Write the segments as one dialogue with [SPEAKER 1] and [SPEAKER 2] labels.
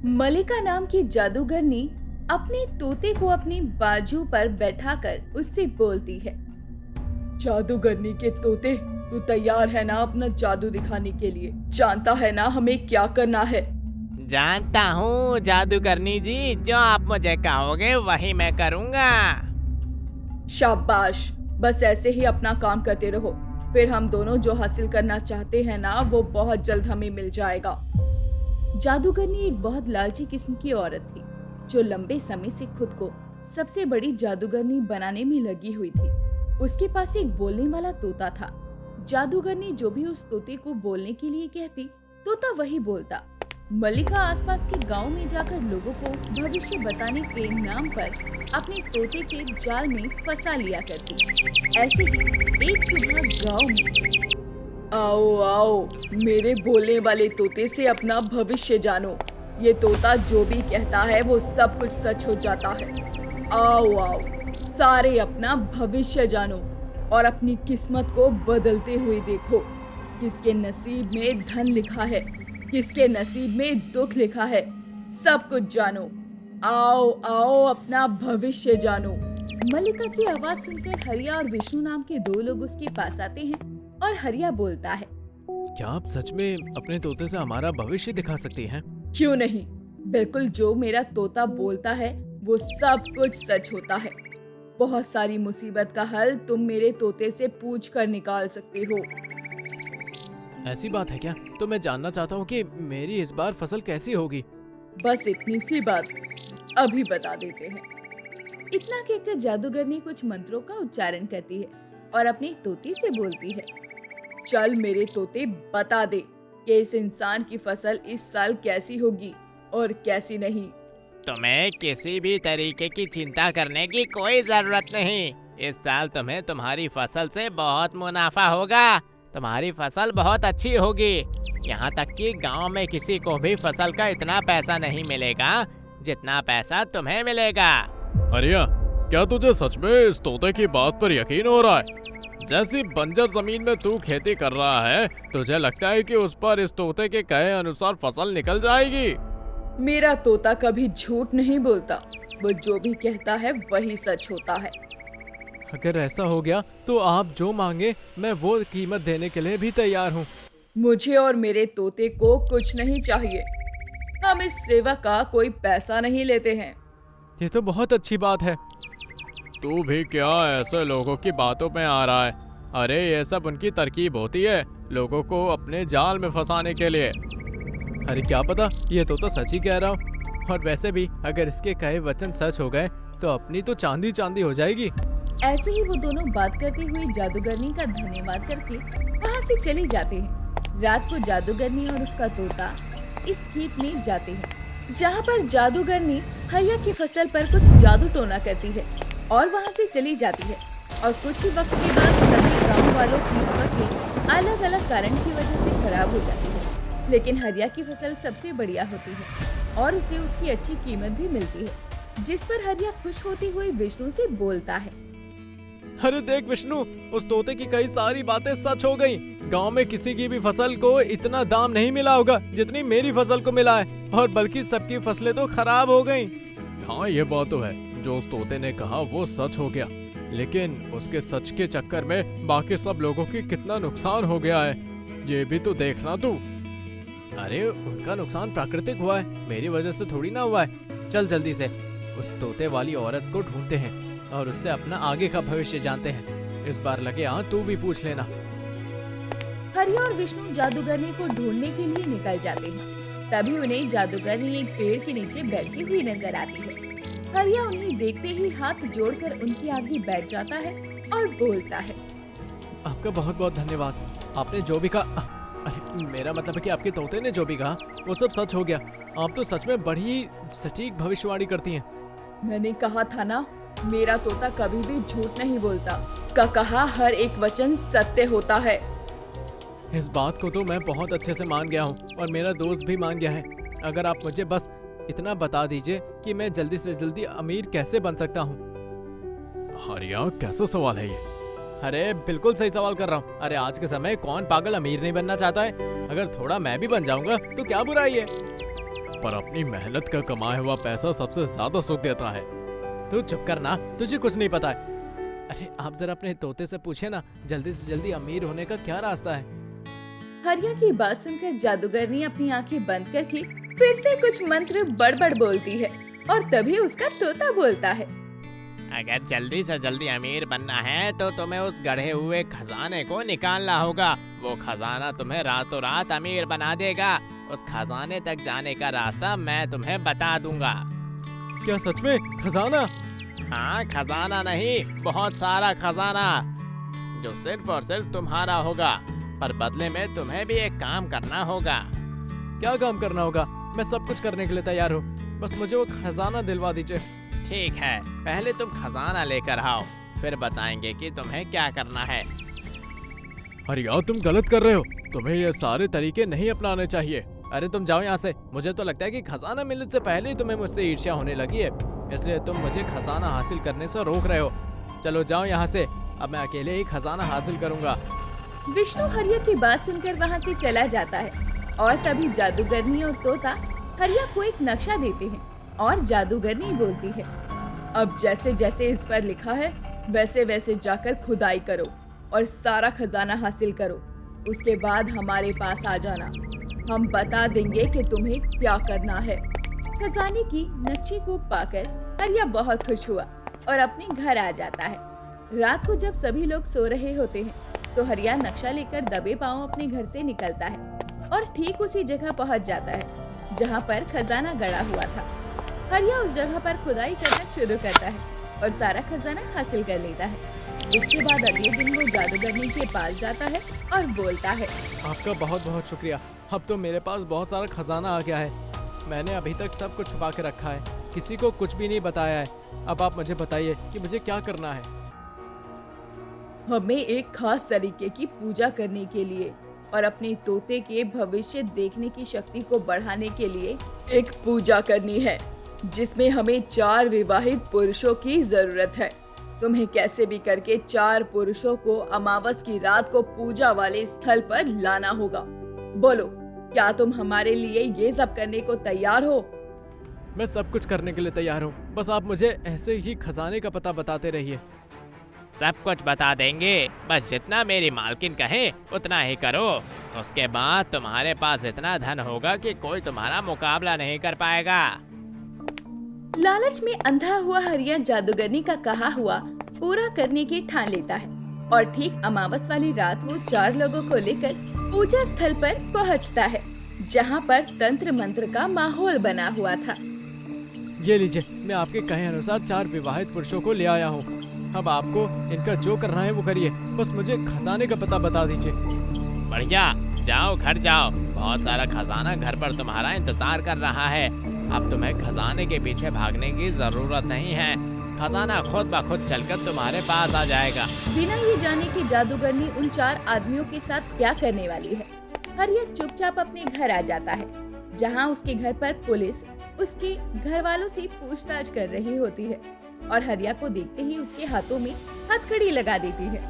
[SPEAKER 1] मलिका नाम की जादूगरनी अपने तोते को अपनी बाजू पर बैठाकर उससे बोलती है। जादूगरनी के तोते, तू तैयार है ना अपना जादू दिखाने के लिए? जानता है ना हमें क्या करना है?
[SPEAKER 2] जानता हूँ जादूगरनी जी, जो आप मुझे कहोगे वही मैं करूँगा।
[SPEAKER 1] शाबाश, बस ऐसे ही अपना काम करते रहो, फिर हम दोनों जो हासिल करना चाहते हैं ना वो बहुत जल्द हमें मिल जाएगा। जादूगरनी एक बहुत लालची किस्म की औरत थी जो लंबे समय से खुद को सबसे बड़ी जादूगरनी बनाने में लगी हुई थी। उसके पास एक बोलने वाला तोता था। जादूगरनी जो भी उस तोते को बोलने के लिए कहती, तोता वही बोलता। मलिका आसपास के गांव में जाकर लोगों को भविष्य बताने के नाम पर अपने तोते के जाल में फंसा लिया करती। ऐसे ही एक सुबह गांव में, आओ आओ, मेरे बोलने वाले तोते से अपना भविष्य जानो। ये तोता जो भी कहता है वो सब कुछ सच हो जाता है। आओ आओ, सारे अपना भविष्य जानो और अपनी किस्मत को बदलते हुए देखो। किसके नसीब में धन लिखा है, किसके नसीब में दुख लिखा है, सब कुछ जानो। आओ आओ, अपना भविष्य जानो। मलिका की आवाज सुनकर हरिया और विष्णु नाम के दो लोग उसके पास आते हैं और हरिया बोलता है,
[SPEAKER 3] क्या आप सच में अपने तोते से हमारा भविष्य दिखा सकती हैं?
[SPEAKER 1] क्यों नहीं, बिल्कुल जो मेरा तोता बोलता है वो सब कुछ सच होता है। बहुत सारी मुसीबत का हल तुम मेरे तोते से पूछ कर निकाल सकते हो।
[SPEAKER 3] ऐसी बात है क्या? तो मैं जानना चाहता हूँ कि मेरी इस बार फसल कैसी होगी।
[SPEAKER 1] बस इतनी सी बात, अभी बता देते हैं। इतना कहकर जादूगरनी कुछ मंत्रों का उच्चारण करती है और अपने तोते से बोलती है, चल मेरे तोते, बता दे कि इस इंसान की फसल इस साल कैसी होगी और कैसी नहीं।
[SPEAKER 2] तुम्हें किसी भी तरीके की चिंता करने की कोई जरूरत नहीं। इस साल तुम्हें तुम्हारी फसल से बहुत मुनाफा होगा। तुम्हारी फसल बहुत अच्छी होगी। यहाँ तक कि गांव में किसी को भी फसल का इतना पैसा नहीं मिलेगा जितना पैसा तुम्हें मिलेगा।
[SPEAKER 3] हरिया, क्या तुझे सच में इस तोते की बात पर यकीन हो रहा है? जैसी बंजर जमीन में तू खेती कर रहा है, तुझे लगता है कि उस पर इस तोते के कहे अनुसार फसल निकल जाएगी?
[SPEAKER 1] मेरा तोता कभी झूठ नहीं बोलता, वो जो भी कहता है वही सच होता है।
[SPEAKER 3] अगर ऐसा हो गया तो आप जो मांगे मैं वो कीमत देने के लिए भी तैयार हूँ।
[SPEAKER 1] मुझे और मेरे तोते को कुछ नहीं चाहिए। हम इस सेवा का कोई पैसा नहीं लेते हैं।
[SPEAKER 3] ये तो बहुत अच्छी बात है। तू भी क्या ऐसे लोगों की बातों में आ रहा है? अरे ये सब उनकी तरकीब होती है, लोगों को अपने जाल में फंसाने के लिए। अरे क्या पता, ये तो सच ही कह रहा हूँ। और वैसे भी अगर इसके कहे वचन सच हो गए तो अपनी तो चांदी चांदी हो जाएगी।
[SPEAKER 1] ऐसे ही वो दोनों बात करते हुए जादूगरनी का धन्यवाद करके वहाँ से चले जाते हैं। रात को जादूगरनी और उसका तोता इस खेत में जाते हैं जहाँ पर जादूगरनी हरिया की फसल पर कुछ जादू टोना करती है और वहाँ से चली जाती है। और कुछ ही वक्त के बाद सभी गाँव वालों की फसलें अलग अलग कारण की वजह से खराब हो जाती है, लेकिन हरिया की फसल सबसे बढ़िया होती है और उसे उसकी अच्छी कीमत भी मिलती है, जिस पर हरिया खुश होती हुई विष्णु से बोलता है,
[SPEAKER 3] अरे देख विष्णु, उस तोते की कई सारी बातें सच हो गई। गांव में किसी की भी फसल को इतना दाम नहीं मिला होगा जितनी मेरी फसल को मिला है, और बल्कि सबकी फसलें तो खराब हो गईं। हाँ ये बात तो है, जो उस तोते ने कहा वो सच हो गया, लेकिन उसके सच के चक्कर में बाकी सब लोगों की कितना नुकसान हो गया है, ये भी तो देखना तू। अरे उनका नुकसान प्राकृतिक हुआ है, मेरी वजह से थोड़ी ना हुआ है। चल जल्दी से उस तोते वाली औरत को ढूंढते हैं और उससे अपना आगे का भविष्य जानते हैं। इस बार लगे हाँ तू भी पूछ लेना।
[SPEAKER 1] हरिया और विष्णु जादूगरनी को ढूंढने के लिए निकल जाते हैं। तभी उन्हें जादूगरनी एक पेड़ के नीचे बैठी हुई नजर आती है। हरिया उन्हें देखते ही हाथ जोड़कर उनके आगे बैठ जाता है और बोलता है,
[SPEAKER 3] आपका बहुत बहुत धन्यवाद। आपने जो भी कहा, अरे मेरा मतलब है कि आपके तोते ने जो भी कहा वो सब सच हो गया। आप तो सच में बड़ी सटीक भविष्यवाणी करती हैं।
[SPEAKER 1] मैंने कहा था ना, मेरा तोता कभी भी झूठ नहीं बोलता। उसका कहा हर एक वचन सत्य होता है।
[SPEAKER 3] इस बात को तो मैं बहुत अच्छे से मान गया हूँ और मेरा दोस्त भी मान गया है। अगर आप मुझे बस इतना बता दीजिए कि मैं जल्दी से जल्दी अमीर कैसे बन सकता हूँ। हरिया कैसा सवाल है ये? अरे बिल्कुल सही सवाल कर रहा हूँ। अरे आज के समय कौन पागल अमीर नहीं बनना चाहता है? अगर थोड़ा मैं भी बन जाऊंगा तो क्या बुराई है? पर अपनी मेहनत का कमाया हुआ पैसा सबसे ज्यादा सुख देता है। तू चुप करना, तुझे कुछ नहीं पता है। अरे आप जरा अपने तोते से पूछे ना, जल्दी से जल्दी अमीर होने का क्या रास्ता है।
[SPEAKER 1] हरिया की बात सुनकर जादूगरनी अपनी आंखें बंद करके फिर से कुछ मंत्र बड़बड़ बोलती है और तभी उसका तोता बोलता है।
[SPEAKER 2] अगर जल्दी से जल्दी अमीर बनना है तो तुम्हें उस गढ़े हुए खजाने को निकालना होगा। वो खजाना तुम्हें रातों रात अमीर बना देगा। उस खजाने तक जाने का रास्ता मैं तुम्हें बता दूंगा।
[SPEAKER 3] क्या सच में खजाना?
[SPEAKER 2] हाँ, खजाना नहीं, बहुत सारा खजाना जो सिर्फ और सिर्फ तुम्हारा होगा। पर बदले में तुम्हें भी एक काम करना होगा।
[SPEAKER 3] क्या काम करना होगा? मैं सब कुछ करने के लिए तैयार हूँ, बस मुझे वो खजाना दिलवा दीजिए।
[SPEAKER 2] ठीक है, पहले तुम खजाना लेकर आओ, फिर बताएंगे कि तुम्हें क्या करना है।
[SPEAKER 3] अरे यार तुम गलत कर रहे हो, तुम्हें ये सारे तरीके नहीं अपनाने चाहिए। अरे तुम जाओ यहाँ से। मुझे तो लगता है कि खजाना मिलने से पहले ही तुम्हें मुझसे ईर्ष्या होने लगी है, इसलिए तुम मुझे खजाना हासिल करने से रोक रहे हो। चलो जाओ यहाँ से, अब मैं अकेले ही खजाना हासिल करूँगा।
[SPEAKER 1] विष्णु हरिया की बात सुनकर वहाँ से चला जाता है और तभी जादूगरनी और तोता हरिया को एक नक्शा देते हैं और जादूगरनी बोलती है, अब जैसे जैसे इस पर लिखा है वैसे वैसे जाकर खुदाई करो और सारा खजाना हासिल करो। उसके बाद हमारे पास आ जाना, हम बता देंगे कि तुम्हें क्या करना है। खजाने की नक्शे को पाकर हरिया बहुत खुश हुआ और अपने घर आ जाता है। रात को जब सभी लोग सो रहे होते हैं तो हरिया नक्शा लेकर दबे पांव अपने घर से निकलता है और ठीक उसी जगह पहुंच जाता है जहां पर खजाना गड़ा हुआ था। हरिया उस जगह पर खुदाई करना शुरू करता है और सारा खजाना हासिल कर लेता है। इसके बाद अगले दिन वो जादूगरनी के पास जाता है और बोलता है,
[SPEAKER 3] आपका बहुत बहुत शुक्रिया, अब तो मेरे पास बहुत सारा खजाना आ गया है। मैंने अभी तक सब कुछ छुपा के रखा है, किसी को कुछ भी नहीं बताया है। अब आप मुझे बताइए कि मुझे क्या करना है।
[SPEAKER 1] हमें एक खास तरीके की पूजा करने के लिए और अपने तोते के भविष्य देखने की शक्ति को बढ़ाने के लिए एक पूजा करनी है जिसमें हमें 4 विवाहित पुरुषों की जरूरत है। तुम्हें कैसे भी करके 4 पुरुषों को अमावस की रात को पूजा वाले स्थल पर लाना होगा। बोलो, क्या तुम हमारे लिए ये सब करने को तैयार हो?
[SPEAKER 3] मैं सब कुछ करने के लिए तैयार हूँ, बस आप मुझे ऐसे ही खजाने का पता बताते रहिए।
[SPEAKER 2] सब कुछ बता देंगे, बस जितना मेरी मालकिन कहे उतना ही करो। उसके बाद तुम्हारे पास इतना धन होगा कि कोई तुम्हारा मुकाबला नहीं कर पाएगा।
[SPEAKER 1] लालच में अंधा हुआ हरिया जादूगरनी का कहा हुआ पूरा करने की ठान लेता है और ठीक अमावस वाली रात वो 4 लोगों को लेकर पूजा स्थल पर पहुंचता है जहां पर तंत्र मंत्र का माहौल बना हुआ था।
[SPEAKER 3] ये लीजिए, मैं आपके कहे अनुसार 4 विवाहित पुरुषों को ले आया हूँ। अब आपको इनका जो करना है वो करिए, बस मुझे खजाने का पता बता दीजिए।
[SPEAKER 2] बढ़िया, जाओ घर जाओ, बहुत सारा खजाना घर पर तुम्हारा इंतजार कर रहा है। अब तुम्हें खजाने के पीछे भागने की जरूरत नहीं है, खजाना खुद ब खुद चलकर तुम्हारे पास आ जाएगा।
[SPEAKER 1] बिना ये जाने कि जादूगरनी उन 4 आदमियों के साथ क्या करने वाली है, हरिया चुपचाप अपने घर आ जाता है जहाँ उसके घर पर पुलिस उसके घर वालों से पूछताछ कर रही होती है और हरिया को देखते ही उसके हाथों में हथकड़ी लगा देती है।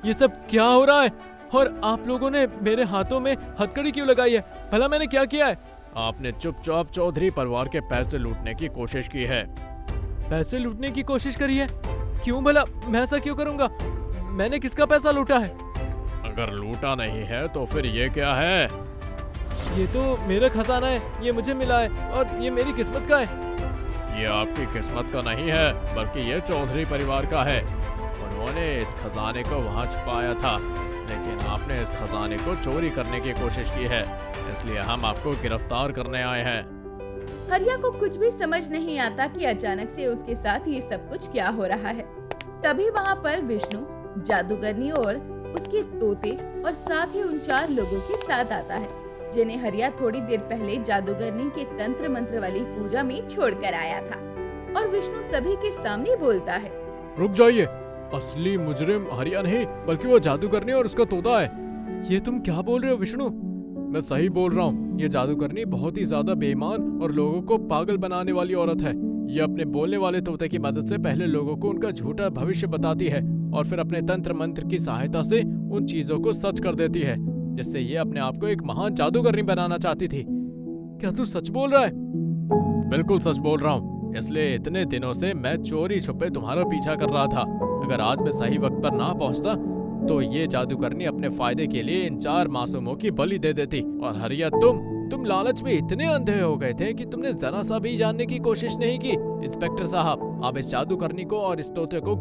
[SPEAKER 3] ये सब क्या हो रहा है और आप लोगों ने मेरे हाथों में हथकड़ी क्यों लगाई है? भला मैंने क्या किया है? आपने चुपचाप चौधरी परिवार के पैसे लूटने की कोशिश की है। पैसे लूटने की कोशिश करी है? क्यों भला? मैं ऐसा क्यों करूंगा? मैंने किसका पैसा लूटा है? अगर लूटा नहीं है तो फिर ये क्या है? ये तो मेरा खजाना है, ये मुझे मिला है और ये मेरी किस्मत का है। ये आपकी किस्मत का नहीं है, बल्कि ये चौधरी परिवार का है। उन्होंने इस खजाने को वहाँ छुपाया था, लेकिन आपने इस खजाने को चोरी करने की कोशिश की है, इसलिए हम आपको गिरफ्तार करने आए हैं।
[SPEAKER 1] हरिया को कुछ भी समझ नहीं आता कि अचानक से उसके साथ ये सब कुछ क्या हो रहा है। तभी वहाँ पर विष्णु, जादूगरनी और उसके तोते और साथ ही उन 4 लोगों के साथ आता है जिन्हें हरिया थोड़ी देर पहले जादूगरनी के तंत्र मंत्र वाली पूजा में छोड़कर आया था। और विष्णु सभी के सामने बोलता है,
[SPEAKER 3] रुक जाइए, असली मुजरिम हरिया नहीं बल्कि वो जादूगरनी और उसका तोता है। ये तुम क्या बोल रहे हो विष्णु? मैं सही बोल रहा हूँ, ये जादूगरनी बहुत ही ज्यादा बेईमान और लोगों को पागल बनाने वाली औरत है। ये अपने बोलने वाले तोते की मदद से पहले लोगों को उनका झूठा भविष्य बताती है और फिर अपने तंत्र मंत्र की सहायता से उन चीजों को सच कर देती है, जिससे ये अपने आप को एक महान जादूगरनी बनाना चाहती थी। क्या तू सच बोल रहा है? बिल्कुल सच बोल रहा हूँ, इसलिए इतने दिनों से मैं चोरी छुपे तुम्हारा पीछा कर रहा था। अगर आज मैं सही वक्त पर ना पहुँचता तो ये जादूगरनी अपने फायदे के लिए इन 4 मासूमों की बलि दे देती। और हरिया तुम लालच में इतने अंधे हो गए थे कि तुमने जरा सा भी जानने की कोशिश नहीं की। इंस्पेक्टर साहब, आप इस जादूगरनी को और इस तोते को